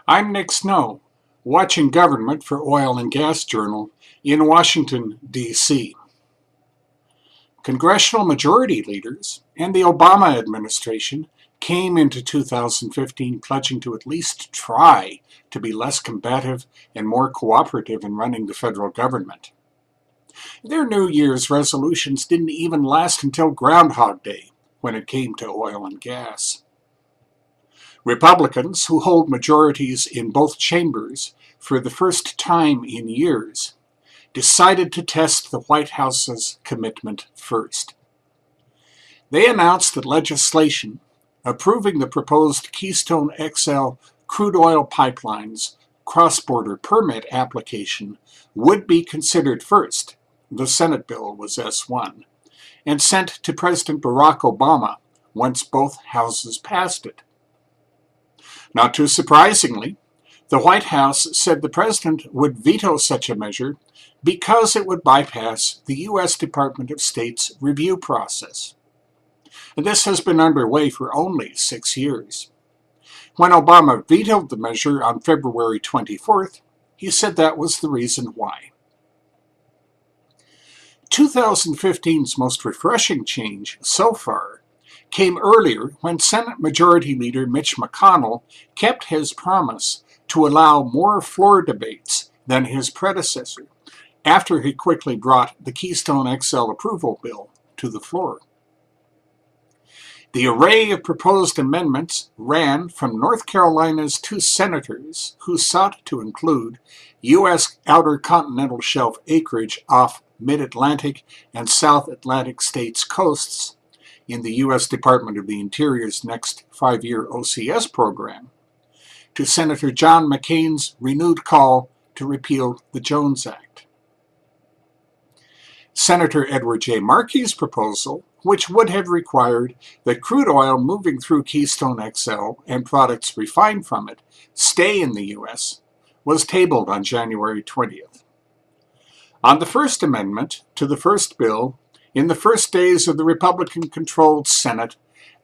I'm Nick Snow, watching Government for Oil and Gas Journal in Washington, D.C. Congressional majority leaders and the Obama administration came into 2015 pledging to at least try to be less combative and more cooperative in running the federal government. Their New Year's resolutions didn't even last until Ground Hog Day when it came to oil and gas. Republicans, who hold majorities in both chambers for the first time in years, decided to test the White House's commitment first. They announced that legislation approving the proposed Keystone XL crude oil pipeline's cross-border permit application would be considered first. The Senate bill was S1, and sent to President Barack Obama once both houses passed it. Not too surprisingly, the White House said the president would veto such a measure because it would bypass the U.S. Department of State's review process. And this has been underway for only 6 years. When Obama vetoed the measure on February 24th, he said that was the reason why. 2015's most refreshing change so far came earlier when Senate Majority Leader Mitch McConnell kept his promise to allow more floor debates than his predecessor after he quickly brought the Keystone XL approval bill to the floor. The array of proposed amendments ran from North Carolina's 2 senators who sought to include U.S. outer continental shelf acreage off mid-Atlantic and South Atlantic states' coasts in the U.S. Department of the Interior's next 5-year OCS program, to Senator John McCain's renewed call to repeal the Jones Act. Senator Edward J. Markey's proposal, which would have required that crude oil moving through Keystone XL and products refined from it stay in the U.S., was tabled on January 20th. On the First Amendment to the first bill, in the first days of the Republican-controlled Senate,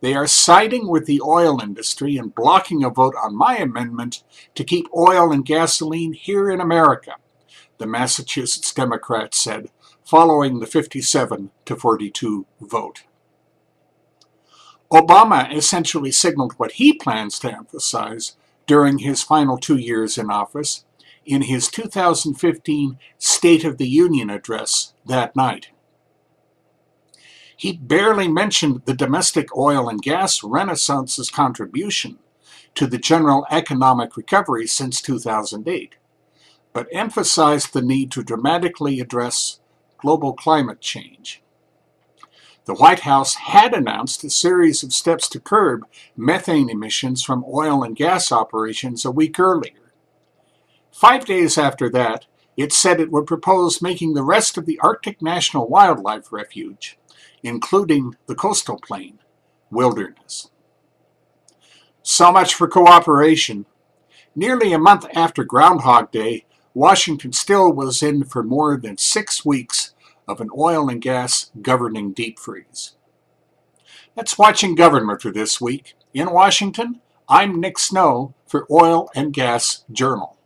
they are siding with the oil industry and blocking a vote on my amendment to keep oil and gasoline here in America, the Massachusetts Democrats said, following the 57-42 vote. Obama essentially signaled what he plans to emphasize during his final 2 years in office in his 2015 State of the Union address that night. He barely mentioned the domestic oil and gas renaissance's contribution to the general economic recovery since 2008, but emphasized the need to dramatically address global climate change. The White House had announced a series of steps to curb methane emissions from oil and gas operations a week earlier. 5 days after that, it said it would propose making the rest of the Arctic National Wildlife Refuge, including the coastal plain, wilderness. So much for cooperation. Nearly a month after Ground Hog Day, Washington still was in for more than 6 weeks of an oil and gas governing deep freeze. That's Watching Government for this week. In Washington, I'm Nick Snow for Oil and Gas Journal.